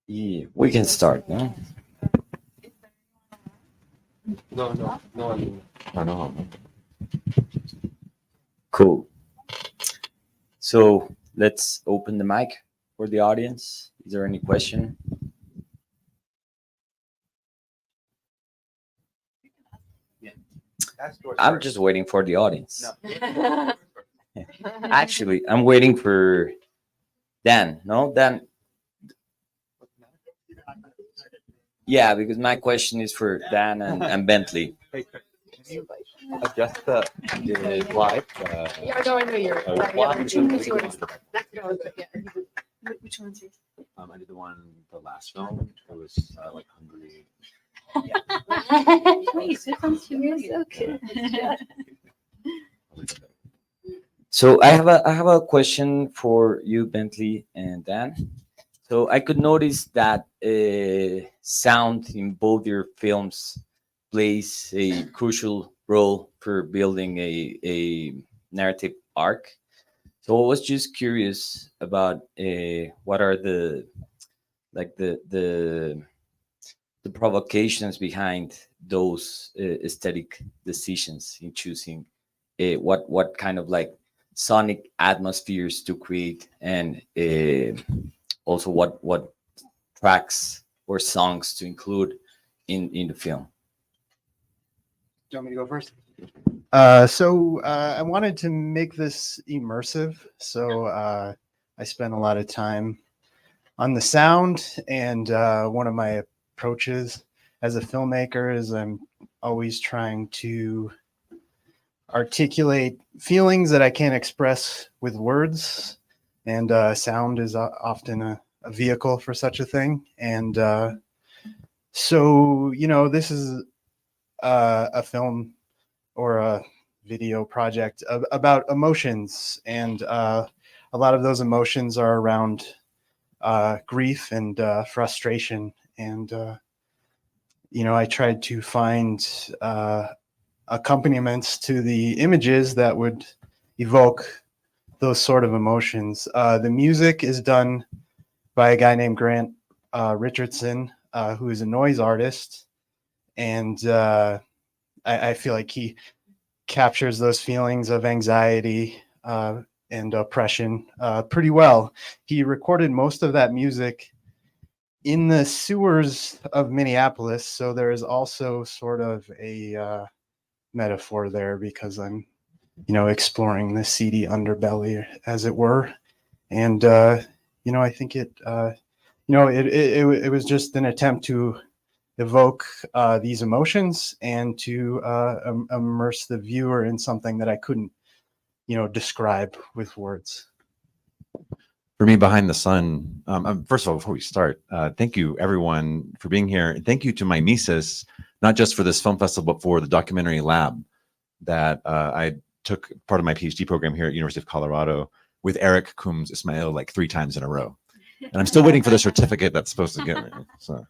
Yeah, we can start, no? No, no, no. No, no. Cool. So let's open the mic for the audience. Is there any question? I'm just waiting for the audience. No. Actually, I'm waiting for Dan. No, Dan. Yeah, because my question is for Dan and Bentley. Hey, can you adjust the live? Yeah, no, I know you're. Which Which one's yours? I did the last film. It was like Hungary. Please, it sounds familiar. Okay. So I have a question for you, Bentley and Dan. So I could notice that sound in both your films plays a crucial role for building a narrative arc. So I was just curious about what are the provocations behind those aesthetic decisions in choosing what kind of like sonic atmospheres to create, and also what tracks or songs to include in the film. Do you want me to go first? I wanted to make this immersive. I spent a lot of time on the sound, and one of my approaches as a filmmaker is I'm always trying to articulate feelings that I can't express with words, and sound is often a vehicle for such a thing. And this is a film or a video project about emotions, and a lot of those emotions are around grief and frustration. And I tried to find accompaniments to the images that would evoke those sort of emotions. The music is done by a guy named Grant Richardson, who is a noise artist, and I feel like he captures those feelings of anxiety and oppression pretty well. He recorded most of that music in the sewers of Minneapolis, so there is also sort of a metaphor there, because I'm exploring the seedy underbelly, as it were. And I think it was just an attempt to evoke these emotions and to immerse the viewer in something that I couldn't describe with words. For me, Behind the Sun, first of all, before we start, thank you everyone for being here. And thank you to my Mises, not just for this film festival, but for the documentary lab that I took part of my PhD program here at University of Colorado with Eric Coombs Ismail like 3 times in a row. And I'm still waiting for the certificate that's supposed to get me. So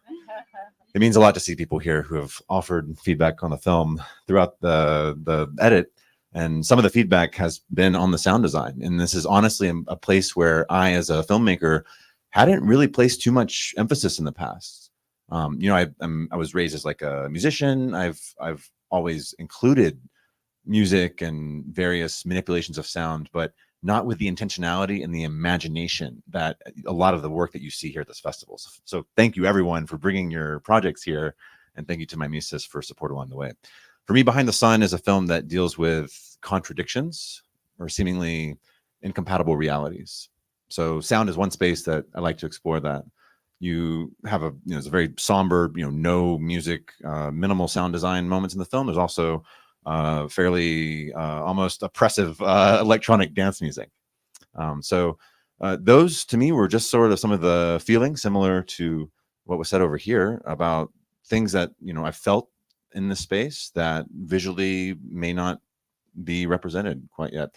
it means a lot to see people here who have offered feedback on the film throughout the edit. And some of the feedback has been on the sound design. And this is honestly a place where I, as a filmmaker, hadn't really placed too much emphasis in the past. I was raised as like a musician. I've always included music and various manipulations of sound, but not with the intentionality and the imagination that a lot of the work that you see here at this festival. So thank you everyone for bringing your projects here. And thank you to my Mises for support along the way. For me, Behind the Sun is a film that deals with contradictions or seemingly incompatible realities. So sound is one space that I like to explore that. You have it's a very somber, no music, minimal sound design moments in the film. There's also fairly almost oppressive electronic dance music. Those to me were just sort of some of the feelings similar to what was said over here about things that I felt in this space that visually may not be represented quite yet.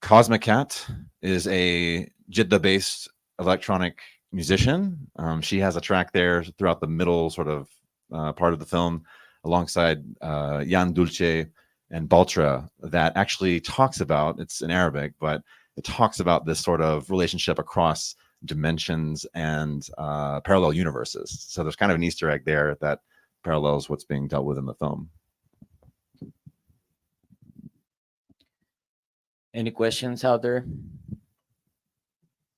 Cosmic Cat is a Jeddah-based electronic musician. She has a track there throughout the middle sort of part of the film alongside Jan Dulce and Baltra that actually talks about, it's in Arabic, but it talks about this sort of relationship across dimensions and parallel universes. So there's kind of an Easter egg there that parallels what's being dealt with in the film. Any questions out there?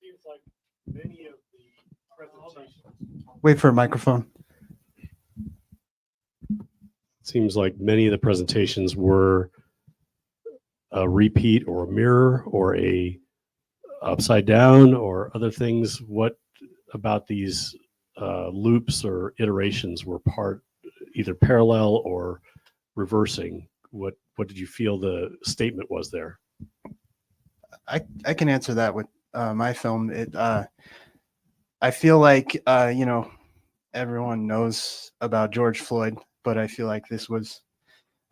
Seems like many of the presentations. Wait for a microphone. Seems like many of the presentations were a repeat or a mirror or a upside down or other things. What about these loops or iterations were part either parallel or reversing? What did you feel the statement was there? I can answer that with my film. I feel like you know, everyone knows about George Floyd, but I feel like this was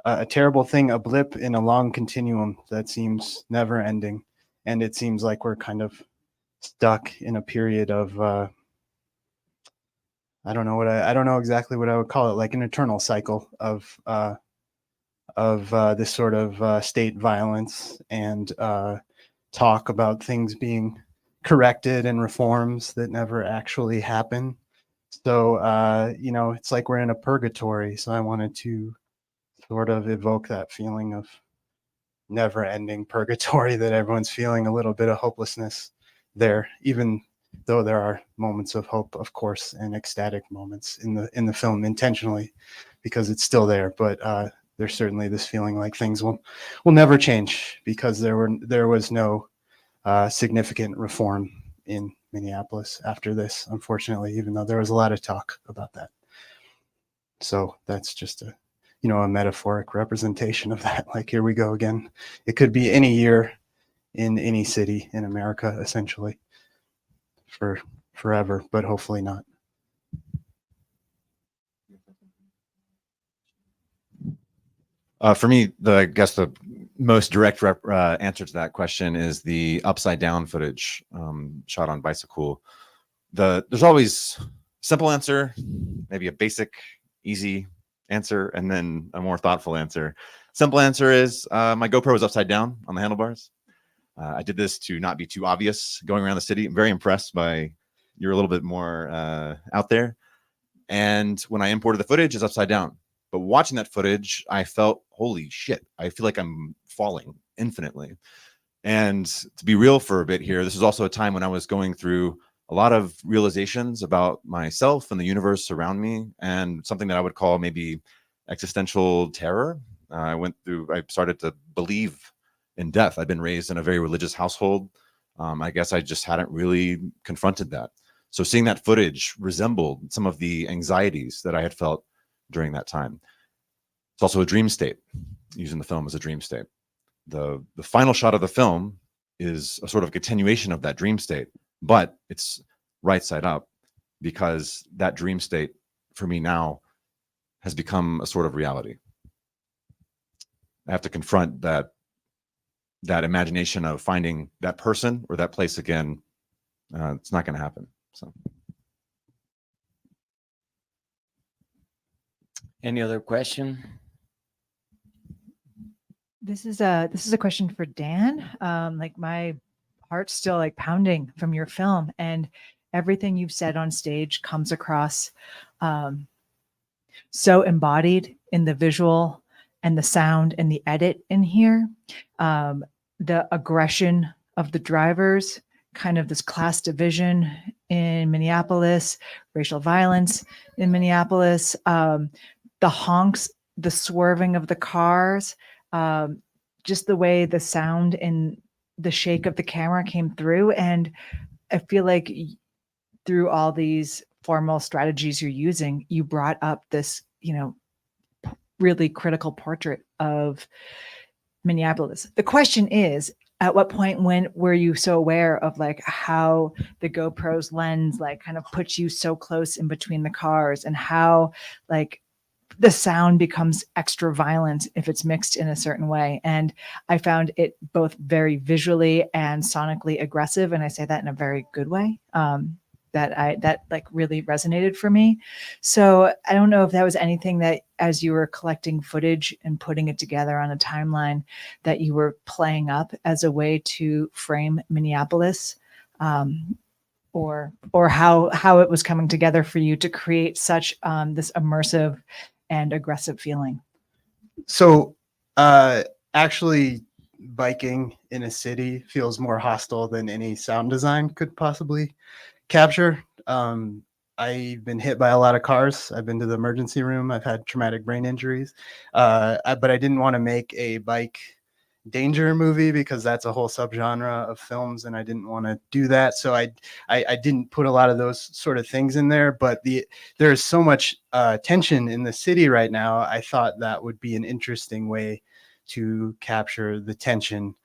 a terrible thing, a blip in a long continuum that seems never ending, and it seems like we're kind of stuck in a period of I don't know exactly what I would call it, like an eternal cycle of this sort of state violence and talk about things being corrected and reforms that never actually happen. So, you know, it's like we're in a purgatory. So I wanted to sort of evoke that feeling of never ending purgatory that everyone's feeling, a little bit of hopelessness there, even though there are moments of hope, of course, and ecstatic moments in the film intentionally, because it's still there. But there's certainly this feeling like things will never change because there was no significant reform in Minneapolis after this, unfortunately, even though there was a lot of talk about that. So that's just a, you know, a metaphoric representation of that. Like, here we go again. It could be any year in any city in America, essentially, for forever, but hopefully not. For me, I guess the most direct answer to that question is the upside down footage shot on bicycle. There's always simple answer, maybe a basic, easy answer, and then a more thoughtful answer. Simple answer is my GoPro was upside down on the handlebars. I did this to not be too obvious going around the city. I'm very impressed by you're a little bit more out there. And when I imported the footage, it's upside down. But watching that footage, I felt, holy shit, I feel like I'm falling infinitely. And to be real for a bit here, this is also a time when I was going through a lot of realizations about myself and the universe around me, and something that I would call maybe existential terror. I started to believe in death. I've been raised in a very religious household. I guess I just hadn't really confronted that. So seeing that footage resembled some of the anxieties that I had felt during that time. It's also a dream state, using the film as a dream state. The final shot of the film is a sort of continuation of that dream state, but it's right side up, because that dream state for me now has become a sort of reality. I have to confront that imagination of finding that person or that place again. It's not going to happen. So. Any other question? This is a question for Dan. Like, my heart's still like pounding from your film, and everything you've said on stage comes across so embodied in the visual and the sound and the edit in here. The aggression of the drivers, kind of this class division in Minneapolis, racial violence in Minneapolis, the honks, the swerving of the cars, just the way the sound and the shake of the camera came through. And I feel like through all these formal strategies you're using, you brought up this, you know, really critical portrait of Minneapolis. The question is, at what point were you so aware of like how the GoPro's lens like kind of puts you so close in between the cars, and how like the sound becomes extra violent if it's mixed in a certain way? And I found it both very visually and sonically aggressive. And I say that in a very good way. That like really resonated for me. So I don't know if that was anything that, as you were collecting footage and putting it together on a timeline, that you were playing up as a way to frame Minneapolis, or how it was coming together for you to create such this immersive and aggressive feeling. So, actually, biking in a city feels more hostile than any sound design could possibly capture. I've been hit by a lot of cars. I've been to the emergency room. I've had traumatic brain injuries. But I didn't want to make a bike danger movie because that's a whole subgenre of films, and I didn't want to do that. So I didn't put a lot of those sort of things in there. But there's so much tension in the city right now. I thought that would be an interesting way to capture the tension,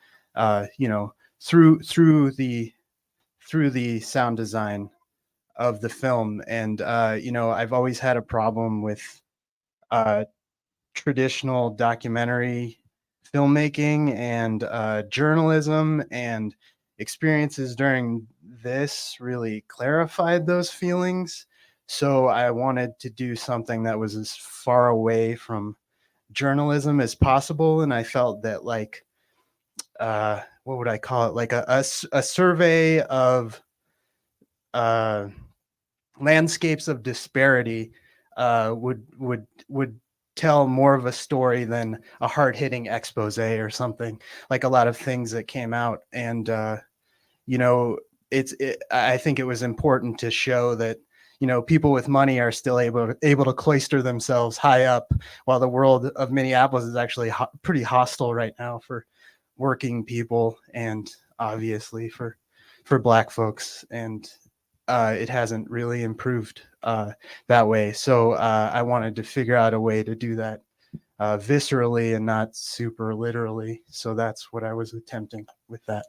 through the sound design of the film. And I've always had a problem with traditional documentary filmmaking and journalism, and experiences during this really clarified those feelings. So I wanted to do something that was as far away from journalism as possible, and I felt that, like, what would I call it, like a survey of uh, landscapes of disparity would tell more of a story than a hard-hitting expose or something, like a lot of things that came out. And I think it was important to show that people with money are still able to cloister themselves high up, while the world of Minneapolis is actually pretty hostile right now for working people, and obviously for Black folks. And it hasn't really improved that way. So I wanted to figure out a way to do that viscerally and not super literally. So that's what I was attempting with that.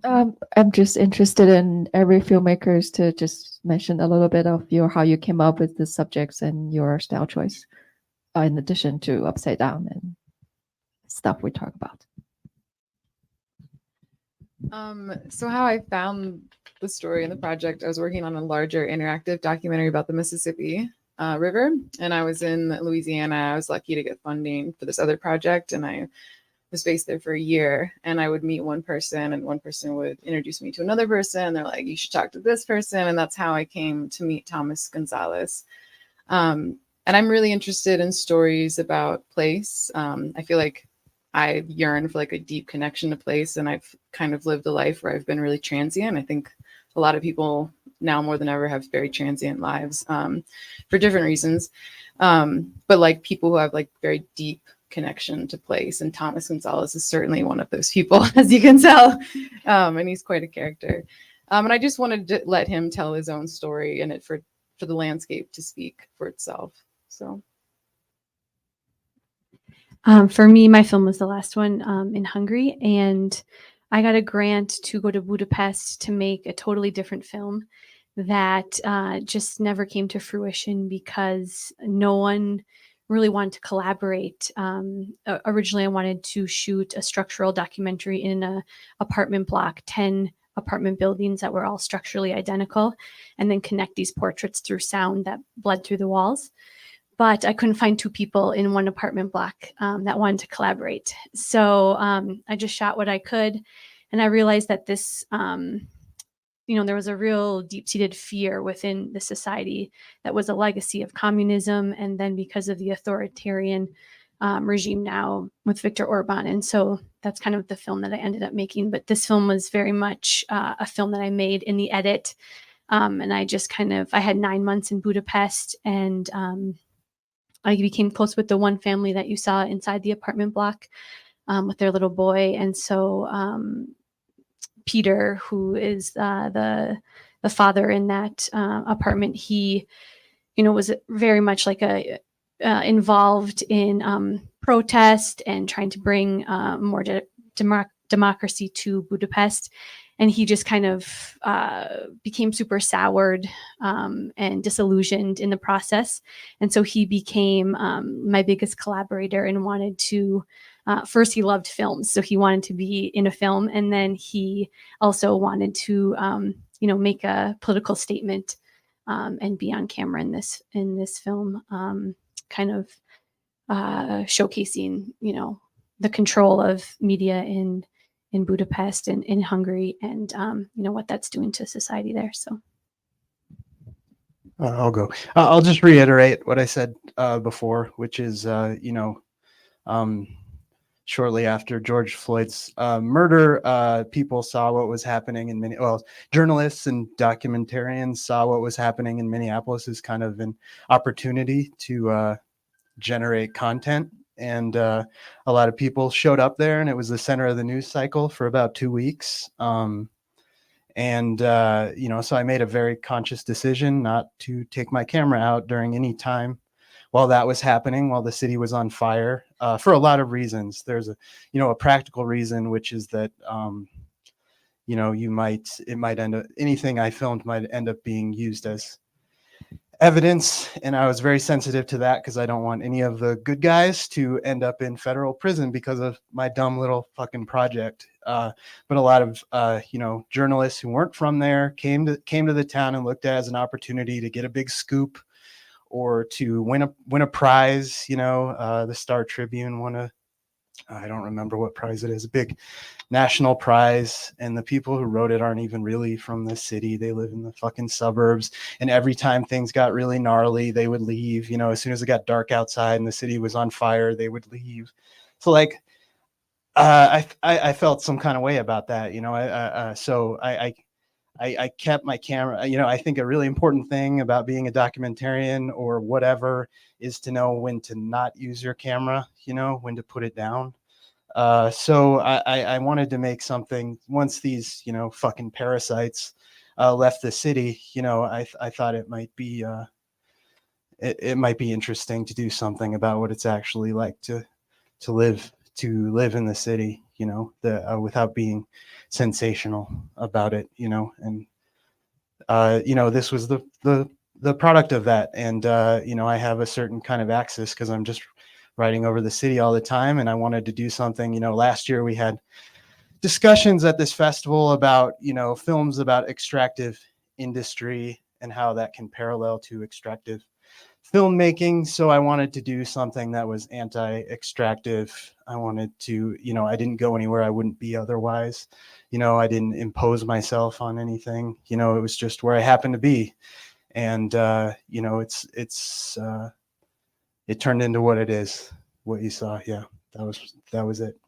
I'm just interested in every filmmakers to just mention a little bit of how you came up with the subjects and your style choice, in addition to Upside Down and stuff we talk about. So how I found the story and the project, I was working on a larger interactive documentary about the Mississippi River, and I was in Louisiana. I was lucky to get funding for this other project, and I was based there for a year. And I would meet one person, and one person would introduce me to another person. And they're like, you should talk to this person. And that's how I came to meet Thomas Gonzalez. And I'm really interested in stories about place. I feel like I yearn for like a deep connection to place, and I've kind of lived a life where I've been really transient. I think a lot of people now more than ever have very transient lives for different reasons. But like people who have like very deep connection to place, and Thomas Gonzalez is certainly one of those people, as you can tell. And he's quite a character. And I just wanted to let him tell his own story, and for the landscape to speak for itself. So. For me, my film was the last one in Hungary, and I got a grant to go to Budapest to make a totally different film that just never came to fruition because no one really wanted to collaborate. Originally, I wanted to shoot a structural documentary in an apartment block, 10 apartment buildings that were all structurally identical, and then connect these portraits through sound that bled through the walls. But I couldn't find two people in one apartment block that wanted to collaborate. So I just shot what I could. And I realized that this, there was a real deep-seated fear within the society that was a legacy of communism. And then because of the authoritarian regime now with Viktor Orban. And so that's kind of the film that I ended up making. But this film was very much a film that I made in the edit. And I just I had 9 months in Budapest, and I became close with the one family that you saw inside the apartment block with their little boy. And so Peter, who is the father in that apartment, he, was very much like involved in protest and trying to bring more democracy to Budapest. And he just kind of became super soured and disillusioned in the process. And so he became my biggest collaborator and wanted to, first he loved films. So he wanted to be in a film. And then he also wanted to, make a political statement and be on camera in this film, kind of showcasing, the control of media in in Budapest and in Hungary, and what that's doing to society there. So I'll go. I'll just reiterate what I said before, which is, shortly after George Floyd's murder, people saw what was happening in journalists and documentarians saw what was happening in Minneapolis as kind of an opportunity to generate content. And a lot of people showed up there, and it was the center of the news cycle for about 2 weeks. So I made a very conscious decision not to take my camera out during any time while that was happening, while the city was on fire, for a lot of reasons. There's a practical reason, which is that, anything I filmed might end up being used as evidence. And I was very sensitive to that because I don't want any of the good guys to end up in federal prison because of my dumb little fucking project. But a lot of, journalists who weren't from there came to the town and looked at it as an opportunity to get a big scoop or to win a prize. The Star Tribune won I don't remember what prize it is, a big national prize. And the people who wrote it aren't even really from the city. They live in the fucking suburbs. And every time things got really gnarly, they would leave. As soon as it got dark outside and the city was on fire, they would leave. So I felt some kind of way about that. So I kept my camera. I think a really important thing about being a documentarian or whatever is to know when to not use your camera, when to put it down. So I wanted to make something once these, fucking parasites left the city. I thought it might be it might be interesting to do something about what it's actually like to live in the city, without being sensational about it, and this was the product of that. And I have a certain kind of axis because I'm just riding over the city all the time, and I wanted to do something. Last year we had discussions at this festival about films about extractive industry and how that can parallel to extractive filmmaking. So I wanted to do something that was anti-extractive. I wanted to, I didn't go anywhere I wouldn't be otherwise. I didn't impose myself on anything. It was just where I happened to be. And it turned into what it is, what you saw. Yeah, that was it.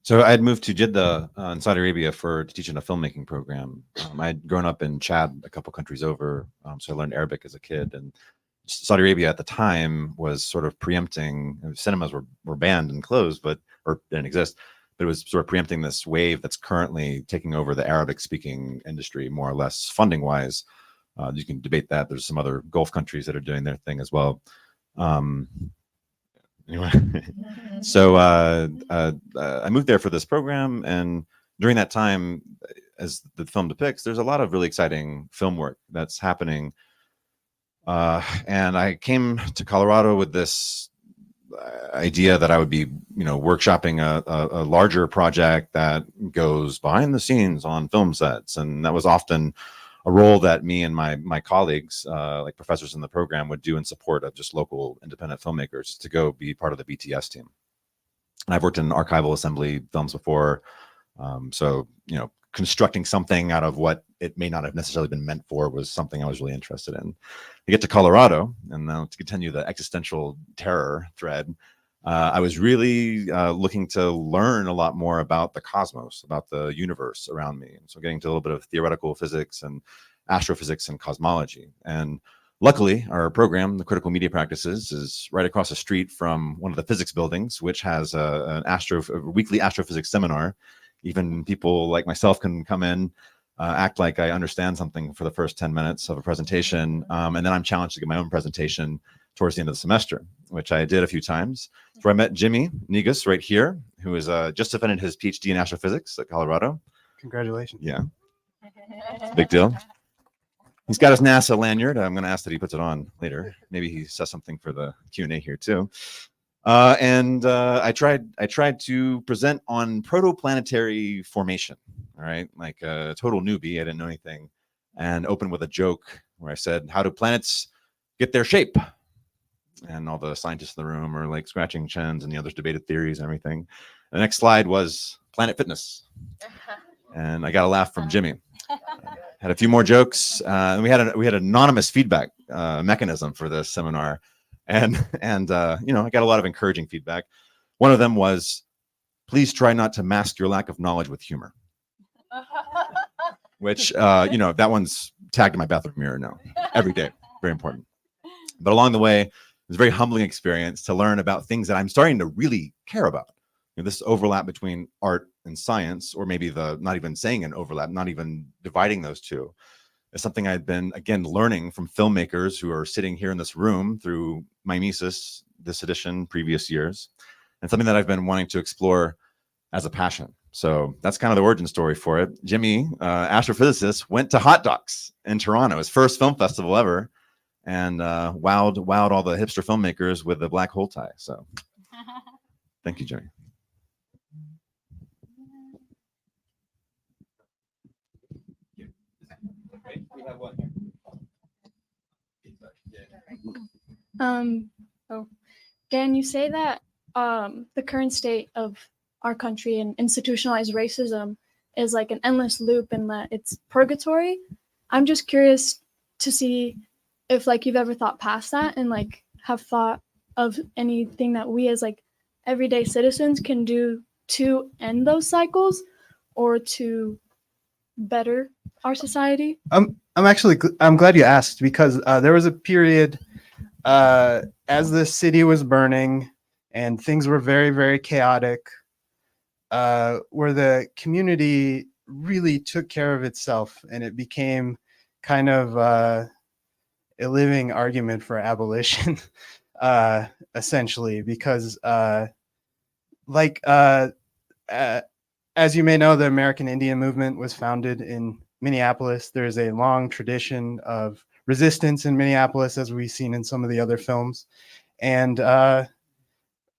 So I had moved to Jeddah in Saudi Arabia to teach in a filmmaking program. I had grown up in Chad, a couple countries over, so I learned Arabic as a kid. And Saudi Arabia at the time was sort of preempting, cinemas were banned and closed, or didn't exist, but it was sort of preempting this wave that's currently taking over the Arabic-speaking industry, more or less funding-wise. You can debate that. There's some other Gulf countries that are doing their thing as well. Anyway, so I moved there for this program, and during that time, as the film depicts, there's a lot of really exciting film work that's happening. And I came to Colorado with this idea that I would be, workshopping a larger project that goes behind the scenes on film sets, and that was often a role that me and my colleagues, like professors in the program, would do in support of just local independent filmmakers to go be part of the BTS team. And I've worked in archival assembly films before. So, constructing something out of what it may not have necessarily been meant for was something I was really interested in. To get to Colorado, and now to continue the existential terror thread, I was really looking to learn a lot more about the cosmos, about the universe around me. And so getting to a little bit of theoretical physics and astrophysics and cosmology. And luckily, our program, the Critical Media Practices, is right across the street from one of the physics buildings, which has a weekly astrophysics seminar. Even people like myself can come in, act like I understand something for the first 10 minutes of a presentation, and then I'm challenged to give my own presentation towards the end of the semester, which I did a few times. So I met Jimmy Negus right here, who is just defended his PhD in astrophysics at Colorado. Congratulations. Yeah, it's a big deal. He's got his NASA lanyard. I'm going to ask that he puts it on later. Maybe he says something for the Q&A here too. And I tried to present on protoplanetary formation. All right, like a total newbie. I didn't know anything, and open with a joke where I said, "How do planets get their shape?" And all the scientists in the room are like scratching chins, and the others debated theories and everything. The next slide was Planet Fitness. And I got a laugh from Jimmy. Had a few more jokes. And we had anonymous feedback mechanism for this seminar. And you know, I got a lot of encouraging feedback. One of them was, please try not to mask your lack of knowledge with humor. Which, you know, that one's tagged in my bathroom mirror now, every day. Very important. But along the way, it was a very humbling experience to learn about things that I'm starting to really care about. You know, this overlap between art and science, or maybe not even saying an overlap, not even dividing those two, is something I've been, again, learning from filmmakers who are sitting here in this room through Mimesis, this edition, previous years, and something that I've been wanting to explore as a passion. So that's kind of the origin story for it. Jimmy, astrophysicist, went to Hot Docs in Toronto, his first film festival ever, and wowed all the hipster filmmakers with the black hole tie. So thank you, Jimmy. Dan, you say that the current state of our country and institutionalized racism is like an endless loop and that it's purgatory. I'm just curious to see if like you've ever thought past that and like have thought of anything that we as like everyday citizens can do to end those cycles or to better our society. I'm glad you asked, because there was a period as the city was burning and things were very, very chaotic, where the community really took care of itself, and it became kind of a living argument for abolition, essentially, because as you may know, the American Indian movement was founded in Minneapolis. There's a long tradition of resistance in Minneapolis, as we've seen in some of the other films. And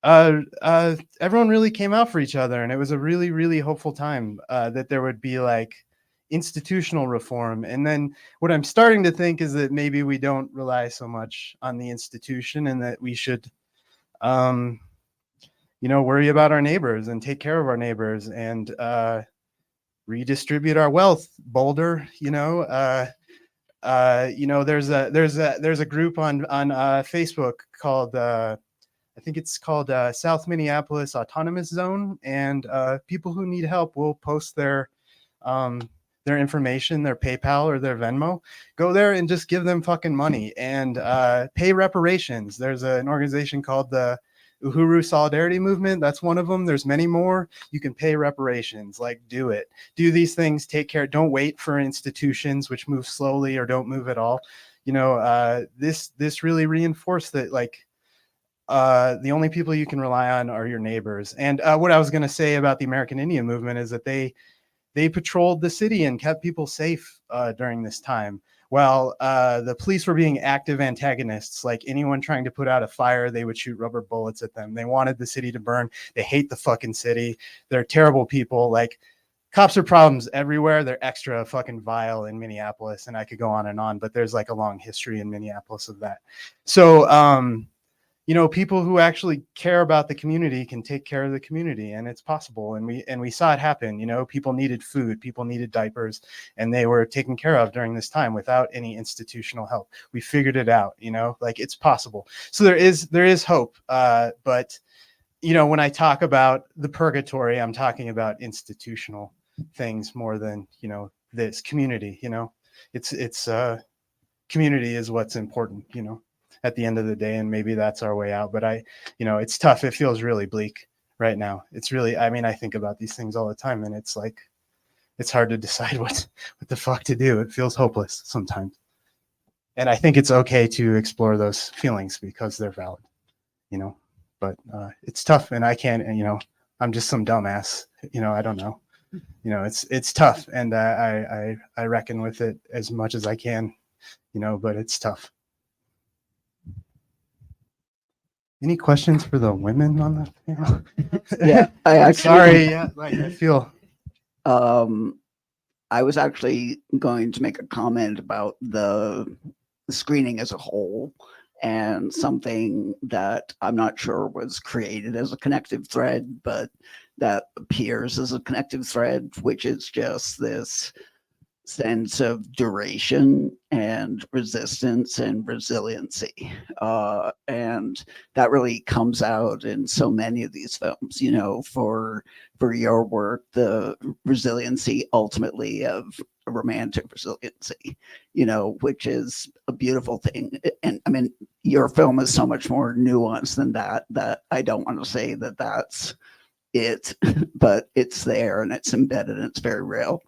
everyone really came out for each other. And it was a really, really hopeful time that there would be like institutional reform. And then what I'm starting to think is that maybe we don't rely so much on the institution, and that we should, worry about our neighbors and take care of our neighbors and redistribute our wealth. Boulder, there's a group on Facebook called I think it's called South Minneapolis Autonomous Zone, and people who need help will post their information, their PayPal or their Venmo. Go there and just give them fucking money and pay reparations. There's an organization called the Uhuru Solidarity Movement. That's one of them. There's many more. You can pay reparations. Like, do it. Do these things. Take care. Don't wait for institutions which move slowly or don't move at all. This really reinforced that, like, the only people you can rely on are your neighbors. And what I was going to say about the American Indian movement is that they patrolled the city and kept people safe during this time. While the police were being active antagonists, like anyone trying to put out a fire, they would shoot rubber bullets at them. They wanted the city to burn. They hate the fucking city. They're terrible people. Like, cops are problems everywhere. They're extra fucking vile in Minneapolis. And I could go on, but there's like a long history in Minneapolis of that. So, people who actually care about the community can take care of the community, and it's possible. And we saw it happen. People needed food, people needed diapers, and they were taken care of during this time without any institutional help. We figured it out, like, it's possible. So there is hope. But when I talk about the purgatory, I'm talking about institutional things more than, this community, it's community is what's important, at the end of the day, and maybe that's our way out. But it's tough. It feels really bleak right now. It's really, I think about these things all the time, and it's like, it's hard to decide what the fuck to do. It feels hopeless sometimes. And I think it's okay to explore those feelings because they're valid, but it's tough, and I can't, I'm just some dumbass, I don't know, it's tough, and I reckon with it as much as I can, but it's tough. Any questions for the women on the panel? Yeah, I actually. Sorry, yeah, like I feel. I was actually going to make a comment about the screening as a whole, and something that I'm not sure was created as a connective thread, but that appears as a connective thread, which is just this sense of duration and resistance and resiliency. And that really comes out in so many of these films, you know, for your work, the resiliency ultimately of a romantic resiliency, you know, which is a beautiful thing. And I mean, your film is so much more nuanced than that, that I don't want to say that that's it, but it's there and it's embedded and it's very real.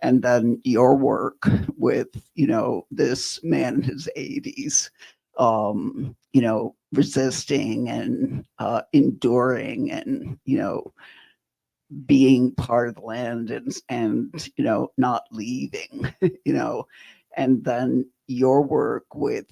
And then your work with, you know, this man in his 80s, you know, resisting and enduring and, you know, being part of the land and you know, not leaving, you know, and then your work with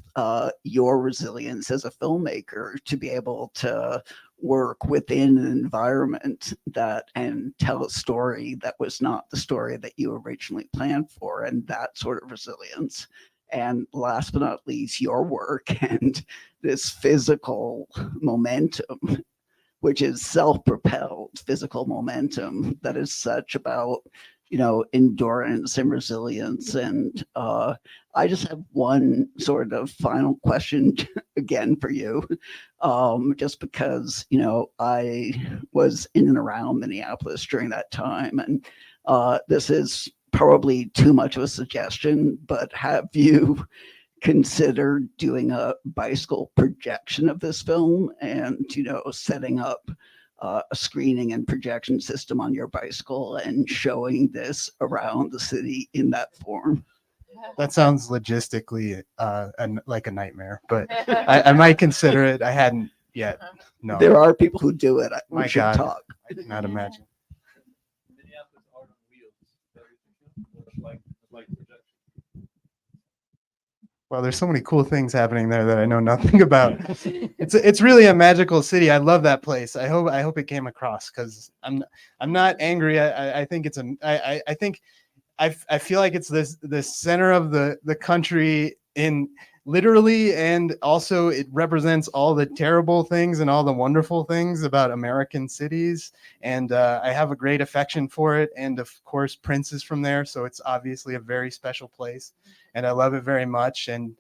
your resilience as a filmmaker to be able to work within an environment that and tell a story that was not the story that you originally planned for, and that sort of resilience. And last but not least, your work and this physical momentum, which is self-propelled physical momentum that is such about, you know, endurance and resilience. And I just have one sort of final question again for you, just because, you know, I was in and around Minneapolis during that time, and this is probably too much of a suggestion, but have you consider doing a bicycle projection of this film and, you know, setting up a screening and projection system on your bicycle and showing this around the city in that form? That sounds logistically like a nightmare, but I might consider it. I hadn't yet. No, There are people who do it. My We should God. talk. I cannot imagine. Well, there's so many cool things happening there that I know nothing about. It's really a magical city. I love that place. I hope it came across, because I'm not angry. I think it's I think I feel like it's the center of the country in literally, and also it represents all the terrible things and all the wonderful things about American cities. And I have a great affection for it. And of course, Prince is from there, so it's obviously a very special place. And I love it very much. And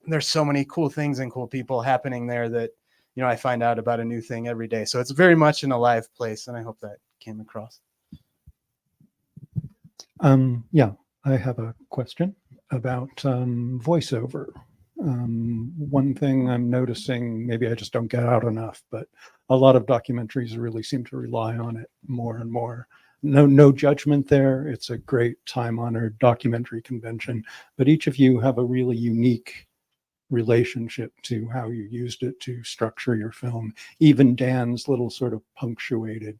there's so many cool things and cool people happening there that, you know, I find out about a new thing every day. So it's very much an alive place, and I hope that came across. Yeah, I have a question about voiceover. One thing I'm noticing, maybe I just don't get out enough, but a lot of documentaries really seem to rely on it more and more. No judgment there. It's a great time-honored documentary convention, but each of you have a really unique relationship to how you used it to structure your film. Even Dan's little sort of punctuated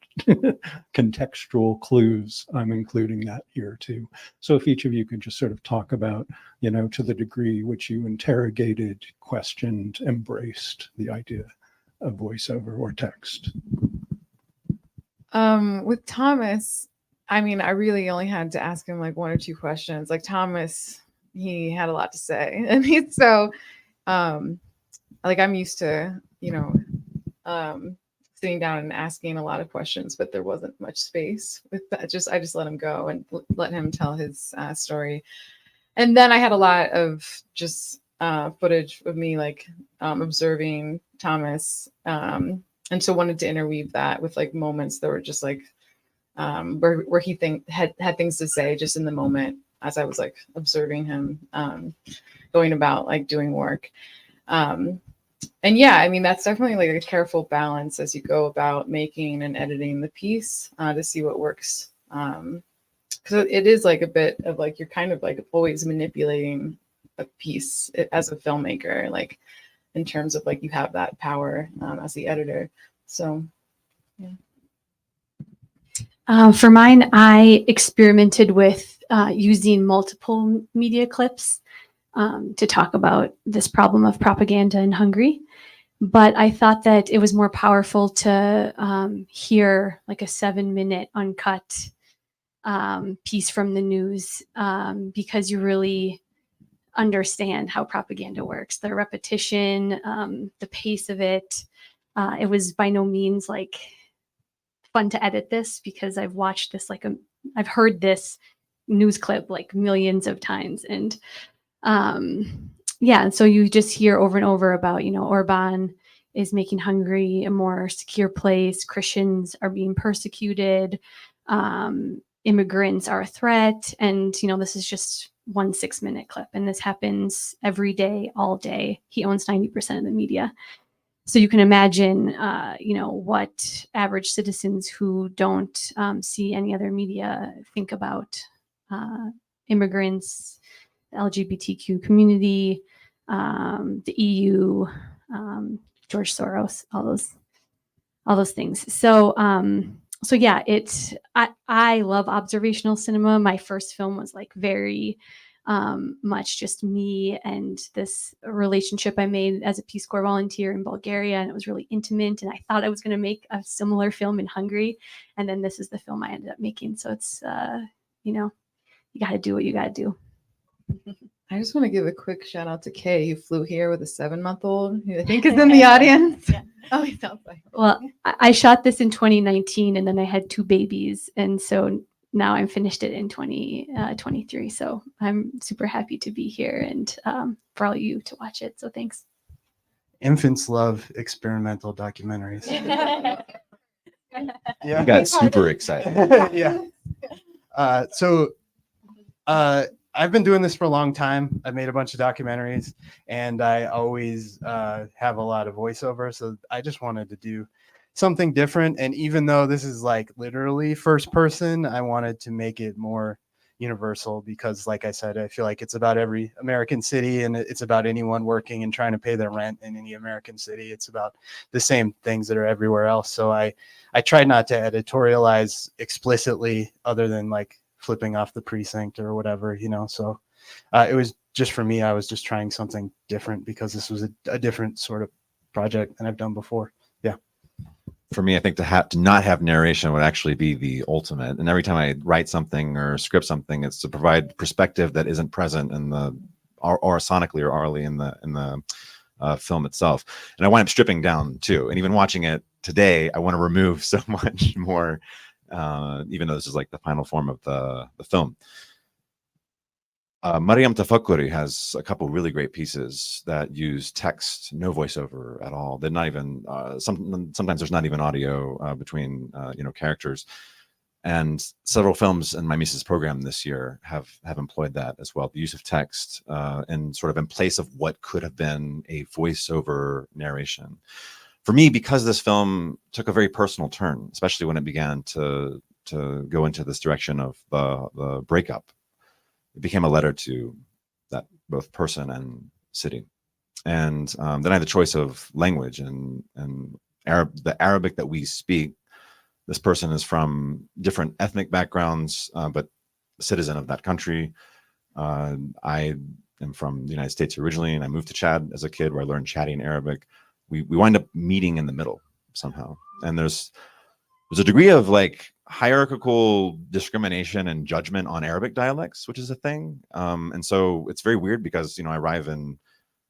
contextual clues, I'm including that here too. So if each of you could just sort of talk about, you know, to the degree which you interrogated, questioned, embraced the idea of voiceover or text. With Thomas, I mean, I really only had to ask him like one or two questions. Like Thomas, he had a lot to say, and he's so like I'm used to, you know, sitting down and asking a lot of questions, but there wasn't much space with that. I just let him go and let him tell his story. And then I had a lot of just footage of me like observing Thomas, and so wanted to interweave that with like moments that were just like where he had things to say just in the moment as I was like observing him going about like doing work. And yeah, I mean, that's definitely like a careful balance as you go about making and editing the piece to see what works. Because it is like a bit of like, you're kind of like always manipulating a piece as a filmmaker, like in terms of like you have that power as the editor. So, yeah. For mine, I experimented with using multiple media clips to talk about this problem of propaganda in Hungary. But I thought that it was more powerful to hear like a 7-minute uncut piece from the news because you really understand how propaganda works, the repetition, the pace of it. It was by no means like fun to edit this because I've watched this I've heard this news clip like millions of times. And yeah, and so you just hear over and over about, Orban is making Hungary a more secure place. Christians are being persecuted. Immigrants are a threat. And, this is just 1 6-minute clip. And this happens every day, all day. He owns 90% of the media. So you can imagine, what average citizens who don't see any other media think about immigrants, the LGBTQ community, the EU, George Soros, all those things. So, yeah, I love observational cinema. My first film was like very much just me and this relationship I made as a Peace Corps volunteer in Bulgaria, and it was really intimate. And I thought I was going to make a similar film in Hungary, and then this is the film I ended up making. So it's you got to do what you got to do. I just want to give a quick shout out to Kay, who flew here with a 7-month-old, who I think is in the audience. Yeah. Oh, he sounds like. Well, I shot this in 2019, and then I had 2 babies, and so now I'm finished it in 2023. So I'm super happy to be here and for all of you to watch it. So thanks. Infants love experimental documentaries. I got super excited. Yeah. I've been doing this for a long time. I've made a bunch of documentaries, and I always have a lot of voiceover. So I just wanted to do something different. And even though this is like literally first person, I wanted to make it more universal because, like I said, I feel like it's about every American city, and it's about anyone working and trying to pay their rent in any American city. It's about the same things that are everywhere else. So I tried not to editorialize explicitly other than like flipping off the precinct or whatever, so it was just, for me, I was just trying something different because this was a different sort of project than I've done before. Yeah. For me, I think to not have narration would actually be the ultimate. And every time I write something or script something, it's to provide perspective that isn't present in the or sonically or orally in the film itself. And I wind up stripping down too. And even watching it today, I want to remove so much more. Even though this is like the final form of the film. Mariam Tafakuri has a couple really great pieces that use text, no voiceover at all. They're not even, sometimes there's not even audio between, characters. And several films in my Mises program this year have employed that as well. The use of text and sort of in place of what could have been a voiceover narration. For me, because this film took a very personal turn, especially when it began to go into this direction of the breakup, it became a letter to that both person and city. And then I had the choice of language and the Arabic that we speak. This person is from different ethnic backgrounds, but a citizen of that country. I am from the United States originally, and I moved to Chad as a kid where I learned Chadi and Arabic. We wind up meeting in the middle somehow. And there's a degree of like hierarchical discrimination and judgment on Arabic dialects, which is a thing. And so it's very weird because, I arrive in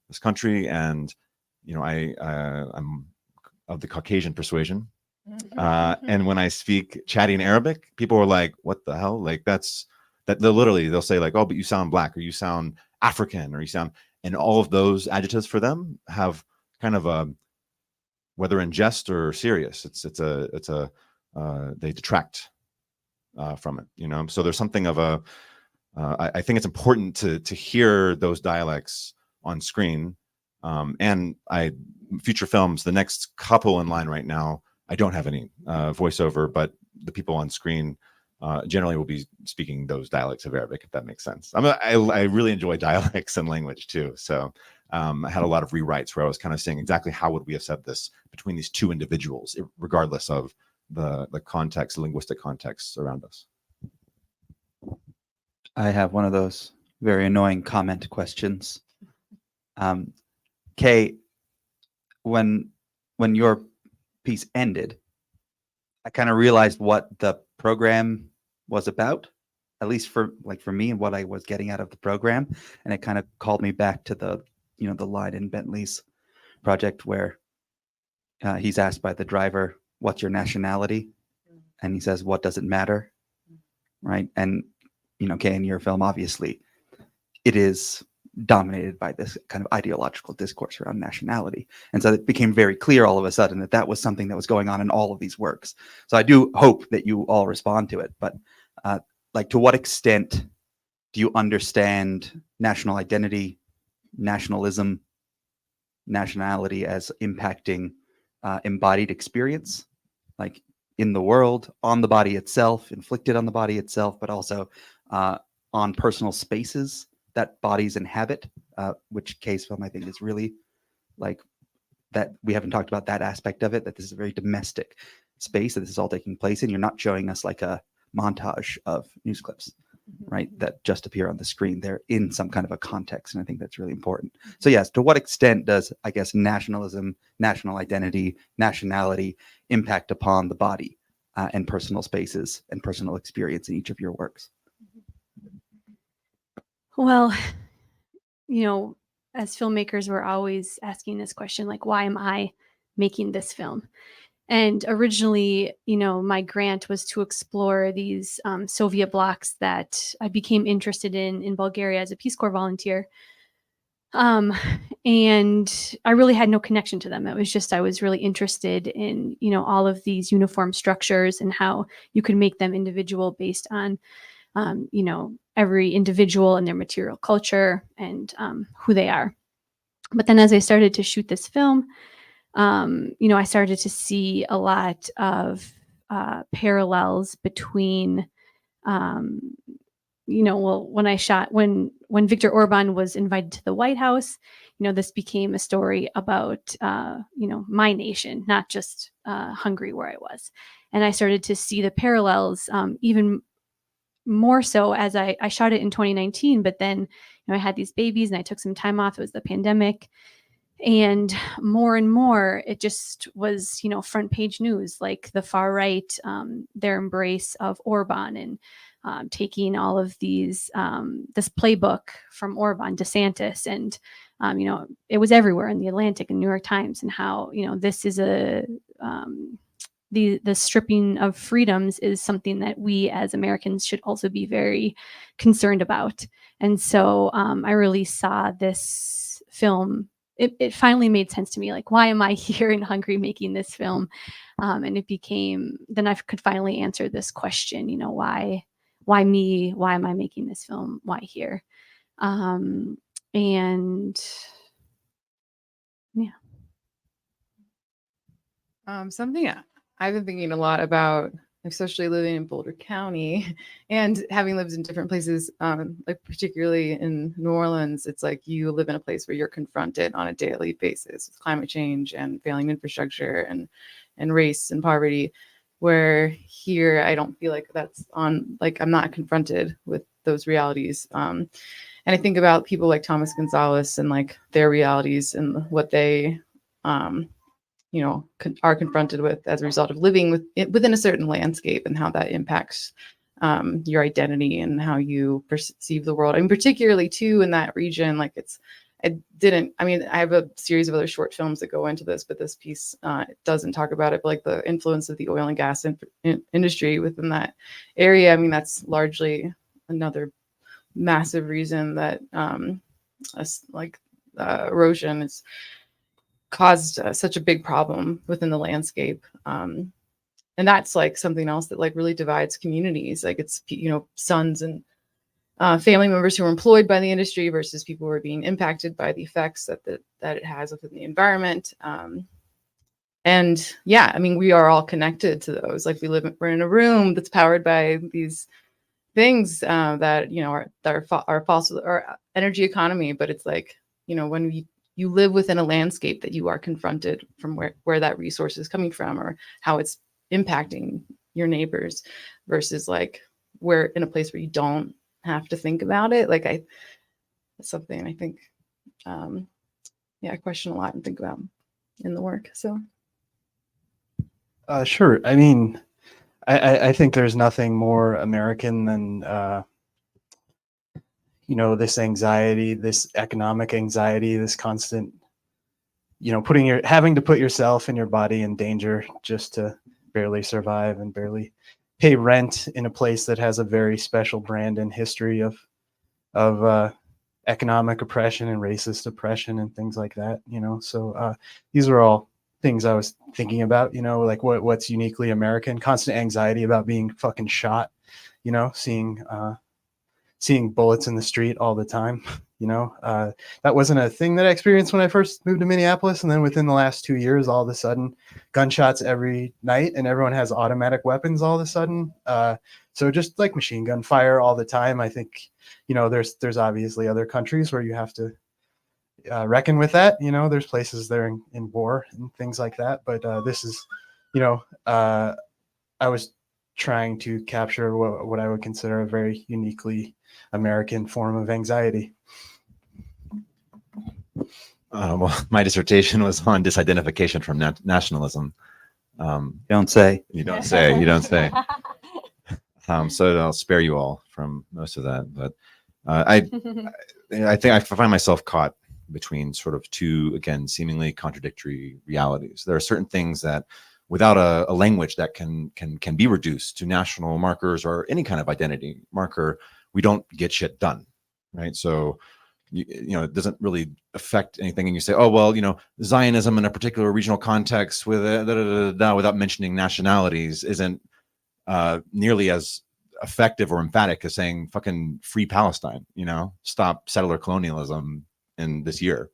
this country and, I'm of the Caucasian persuasion. And when I speak Chadi and Arabic, people are like, what the hell? Like they'll say like, oh, but you sound black, or you sound African, or you sound, and all of those adjectives for them have kind of a, whether in jest or serious, they detract from it, so there's something of a, I think it's important to hear those dialects on screen. And future films, the next couple in line right now, I don't have any voiceover, but the people on screen generally will be speaking those dialects of Arabic, if that makes sense. I really enjoy dialects and language too. So I had a lot of rewrites where I was kind of saying exactly how would we have said this between these two individuals, regardless of the context, linguistic context around us. I have one of those very annoying comment questions. Kay, when your piece ended, I kind of realized what the program was about, at least for me and what I was getting out of the program. And it kind of called me back to the line in Bentley's project where he's asked by the driver, what's your nationality? and he says, what does it matter? Right. And, okay, in your film, obviously, it is dominated by this kind of ideological discourse around nationality. And so it became very clear all of a sudden that that was something that was going on in all of these works. So I do hope that you all respond to it. But like, to what extent do you understand national identity, nationalism, nationality as impacting embodied experience, like in the world, on the body itself, inflicted on the body itself, but also on personal spaces that bodies inhabit, which case film I think is really like that. We haven't talked about that aspect of it, that this is a very domestic space that this is all taking place in. You're not showing us like a montage of news clips, right, that just appear on the screen. They're in some kind of a context, and I think that's really important. So yes, to what extent does, I guess, nationalism, national identity, nationality impact upon the body and personal spaces and personal experience in each of your works? Well, as filmmakers, we're always asking this question, like, why am I making this film? And originally, my grant was to explore these Soviet blocs that I became interested in Bulgaria as a Peace Corps volunteer. And I really had no connection to them. It was just, I was really interested in, all of these uniform structures and how you could make them individual based on, every individual and their material culture and who they are. But then as I started to shoot this film, I started to see a lot of parallels between, when Viktor Orban was invited to the White House, this became a story about, my nation, not just Hungary, where I was. And I started to see the parallels even more so as I shot it in 2019. But then, I had these babies and I took some time off. It was the pandemic. And more, it just was, front page news, like the far right, their embrace of Orban and taking all of these, this playbook from Orban, DeSantis, and, it was everywhere in the Atlantic and New York Times, and how, this is the stripping of freedoms is something that we as Americans should also be very concerned about. And so I really saw this film. It finally made sense to me. Like, why am I here in Hungary making this film? And it became, then I could finally answer this question, why me? Why am I making this film? Why here? And yeah. Something I've been thinking a lot about, especially living in Boulder County and having lived in different places, like particularly in New Orleans, it's like you live in a place where you're confronted on a daily basis with climate change and failing infrastructure and race and poverty, where here I don't feel like that's on, like, I'm not confronted with those realities. And I think about people like Thomas Gonzalez and like their realities and what they are confronted with as a result of living within a certain landscape, and how that impacts your identity and how you perceive the world. I mean, particularly too in that region, like I have a series of other short films that go into this, but this piece doesn't talk about it, but like the influence of the oil and gas industry within that area. I mean, that's largely another massive reason that erosion is caused such a big problem within the landscape. And that's like something else that like really divides communities. Like it's, sons and family members who are employed by the industry versus people who are being impacted by the effects that it has within the environment. And yeah, I mean, we are all connected to those. Like we're in a room that's powered by these things that, are fossil or energy economy. But it's like, when you live within a landscape that you are confronted from where that resource is coming from, or how it's impacting your neighbors, versus like we're in a place where you don't have to think about it. Like that's something I think, I question a lot and think about in the work. So. Sure. I mean, I think there's nothing more American than, this anxiety, this economic anxiety, this constant, having to put yourself and your body in danger just to barely survive and barely pay rent in a place that has a very special brand and history of economic oppression and racist oppression and things like that, you know. So these are all things I was thinking about, you know, like what's uniquely American. Constant anxiety about being fucking shot, you know, seeing bullets in the street all the time. You know, that wasn't a thing that I experienced when I first moved to Minneapolis. And then within the last 2 years, all of a sudden, gunshots every night and everyone has automatic weapons all of a sudden. So just like machine gun fire all the time. I think, you know, there's obviously other countries where you have to reckon with that. You know, there's places there in war and things like that. But this is, you know, I was trying to capture what I would consider a very uniquely American form of anxiety. Well, my dissertation was on disidentification from nationalism. Don't say. You don't say. You don't say. So I'll spare you all from most of that. But I think I find myself caught between sort of two, again, seemingly contradictory realities. There are certain things that, without a language that can be reduced to national markers or any kind of identity marker, we don't get shit done, right? So, you know, it doesn't really affect anything. And you say, oh, well, you know, Zionism in a particular regional context with without mentioning nationalities isn't nearly as effective or emphatic as saying fucking free Palestine, you know, stop settler colonialism in this year.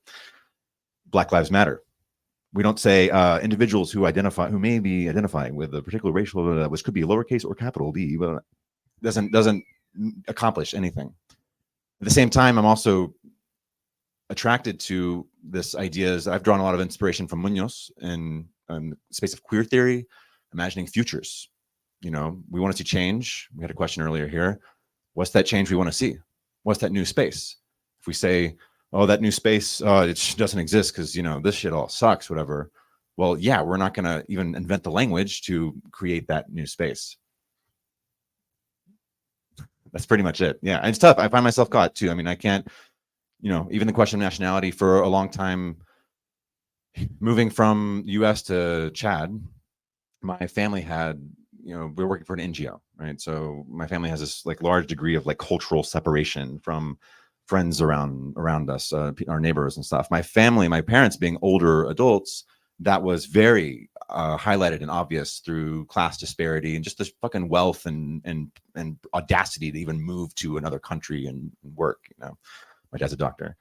Black Lives Matter. We don't say individuals who may be identifying with a particular racial, which could be lowercase or capital D, but doesn't accomplish anything. At the same time, I'm also attracted to this ideas. I've drawn a lot of inspiration from Munoz in the space of queer theory, imagining futures. You know, we want to see change. We had a question earlier here. What's that change we want to see? What's that new space? If we say, oh, that new space, it doesn't exist because, you know, this shit all sucks, whatever. Well, yeah, we're not going to even invent the language to create that new space. That's pretty much it. Yeah, it's tough. I find myself caught too. I mean, I can't, you know, even the question of nationality for a long time, moving from US to Chad, my family had, you know, we were working for an NGO, right? So my family has this like large degree of like cultural separation from friends around us, our neighbors and stuff. My parents being older adults, that was very highlighted and obvious through class disparity and just this fucking wealth and audacity to even move to another country and work. You know, my dad's a doctor.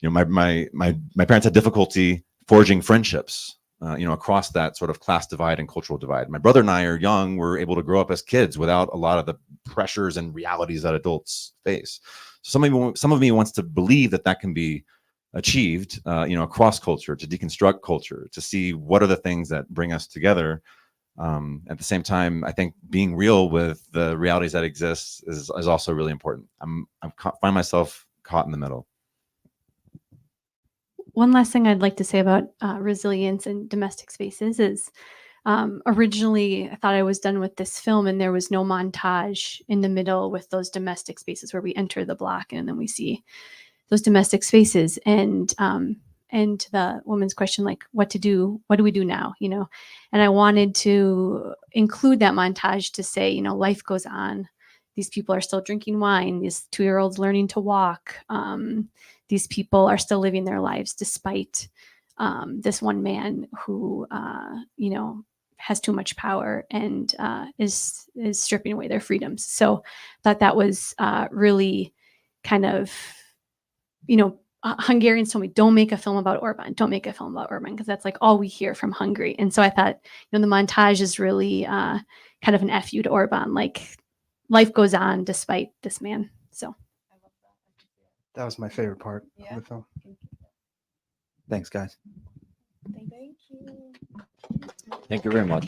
You know, my parents had difficulty forging friendships, you know, across that sort of class divide and cultural divide. My brother and I are young. We're able to grow up as kids without a lot of the pressures and realities that adults face. So some of me wants to believe that can be achieved, you know, across culture, to deconstruct culture, to see what are the things that bring us together. At the same time, I think being real with the realities that exist is also really important. I find myself caught in the middle. One last thing I'd like to say about resilience in domestic spaces is originally I thought I was done with this film and there was no montage in the middle with those domestic spaces where we enter the block and then we see those domestic spaces and the woman's question, like what do we do now, you know? And I wanted to include that montage to say, you know, life goes on. These people are still drinking wine. These 2-year-olds learning to walk. These people are still living their lives despite this one man who, you know, has too much power and is stripping away their freedoms. So I thought that was really kind of, you know, Hungarians told me, don't make a film about Orban. Don't make a film about Orban, because that's like all we hear from Hungary. And so I thought, you know, the montage is really kind of an FU to Orban, like life goes on despite this man. So That was my favorite part of the film. Thanks, guys. Thank you. Thank you very much.